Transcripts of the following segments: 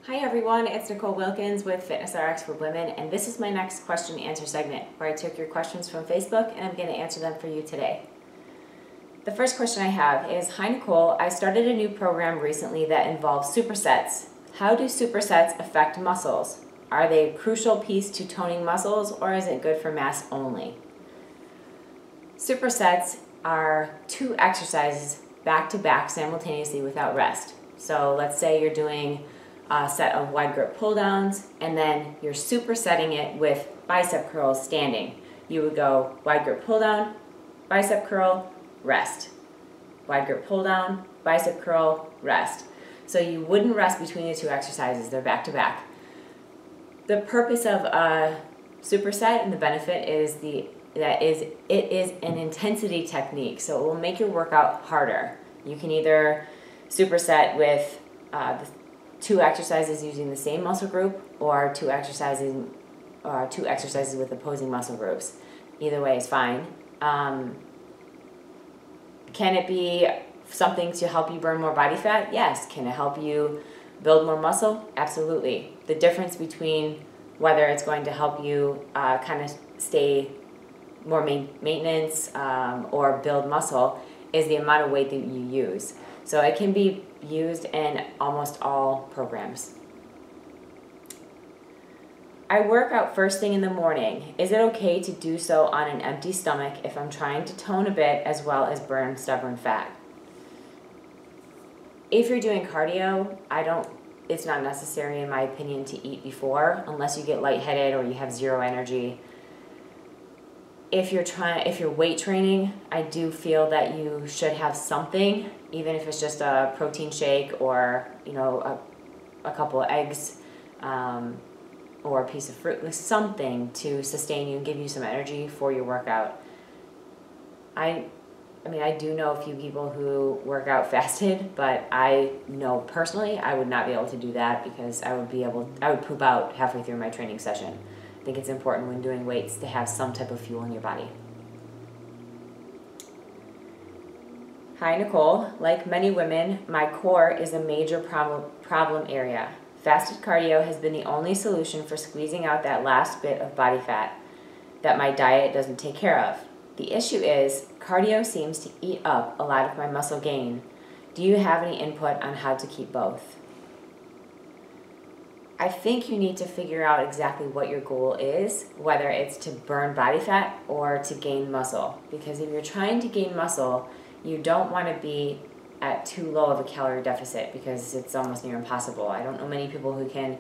Hi everyone, it's Nicole Wilkins with FitnessRx for Women, and this is my next question and answer segment where I took your questions from Facebook and I'm going to answer them for you today. The first question I have is, hi Nicole, I started a new program recently that involves supersets. How do supersets affect muscles? Are they a crucial piece to toning muscles, or is it good for mass only? Supersets are 2 exercises back to back simultaneously without rest. So let's say you're doing a set of wide grip pull downs and then you're supersetting it with bicep curls standing. You would go wide grip pull down, bicep curl, rest. Wide grip pull down, bicep curl, rest. So you wouldn't rest between the 2 exercises, they're back to back. The purpose of a superset and the benefit is it is an intensity technique, so it will make your workout harder. You can either superset with the 2 exercises using the same muscle group, or 2 exercises with opposing muscle groups. Either way is fine. Can it be something to help you burn more body fat? Yes. Can it help you build more muscle? Absolutely. The difference between whether it's going to help you kind of stay more maintenance or build muscle is the amount of weight that you use. So it can be used in almost all programs. I work out first thing in the morning. Is it okay to do so on an empty stomach if I'm trying to tone a bit as well as burn stubborn fat? If you're doing cardio, it's not necessary in my opinion to eat before, unless you get lightheaded or you have zero energy. If you're weight training, I do feel that you should have something, even if it's just a protein shake or a couple of eggs or a piece of fruit, like something to sustain you and give you some energy for your workout. I do know a few people who work out fasted, but I know personally I would not be able to do that because I would poop out halfway through my training session. I think it's important when doing weights to have some type of fuel in your body. Hi Nicole, like many women, my core is a major problem area. Fasted cardio has been the only solution for squeezing out that last bit of body fat that my diet doesn't take care of. The issue is, cardio seems to eat up a lot of my muscle gain. Do you have any input on how to keep both? I think you need to figure out exactly what your goal is, whether it's to burn body fat or to gain muscle. Because if you're trying to gain muscle, you don't want to be at too low of a calorie deficit because it's almost near impossible. I don't know many people who can,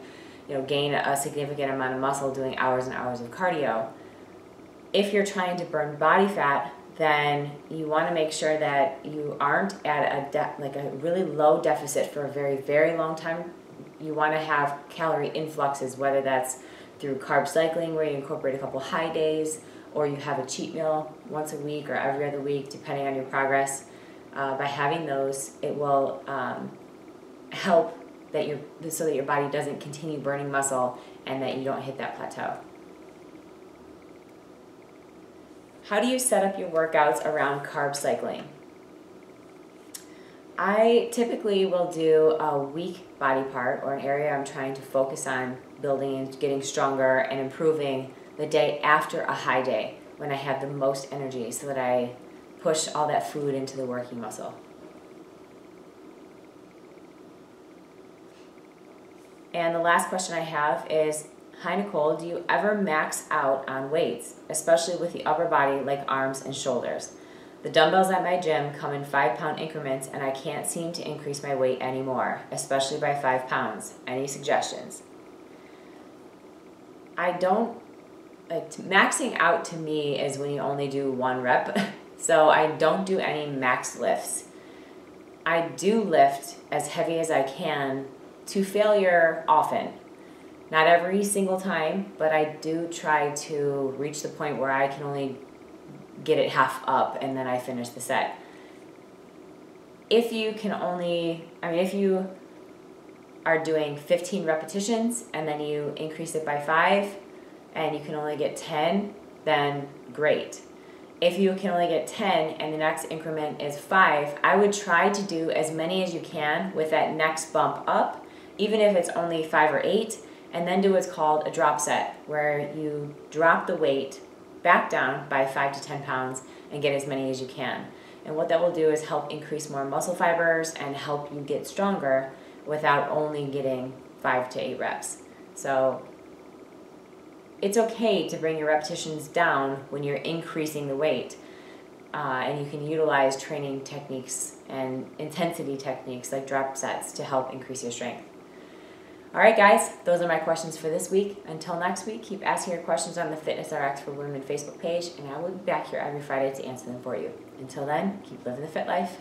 gain a significant amount of muscle doing hours and hours of cardio. If you're trying to burn body fat, then you want to make sure that you aren't at a really low deficit for a very, very long time. You want to have calorie influxes, whether that's through carb cycling where you incorporate a couple high days, or you have a cheat meal once a week or every other week, depending on your progress. By having those, it will help so that your body doesn't continue burning muscle and that you don't hit that plateau. How do you set up your workouts around carb cycling? I typically will do a weak body part or an area I'm trying to focus on building and getting stronger and improving the day after a high day when I have the most energy, so that I push all that food into the working muscle. And the last question I have is, hi Nicole, do you ever max out on weights, especially with the upper body like arms and shoulders? The dumbbells at my gym come in 5-pound increments and I can't seem to increase my weight anymore, especially by 5 pounds. Any suggestions? Maxing out to me is when you only do 1 rep, so I don't do any max lifts. I do lift as heavy as I can to failure often. Not every single time, but I do try to reach the point where I can only get it half up and then I finish the set. If you are doing 15 repetitions and then you increase it by 5 and you can only get 10, then great. If you can only get 10 and the next increment is 5, I would try to do as many as you can with that next bump up even if it's only 5 or 8, and then do what's called a drop set, where you drop the weight back down by 5 to 10 pounds and get as many as you can. And what that will do is help increase more muscle fibers and help you get stronger without only getting 5 to 8 reps. So it's okay to bring your repetitions down when you're increasing the weight. And you can utilize training techniques and intensity techniques like drop sets to help increase your strength. All right, guys, those are my questions for this week. Until next week, keep asking your questions on the FitnessRx for Women Facebook page, and I will be back here every Friday to answer them for you. Until then, keep living the fit life.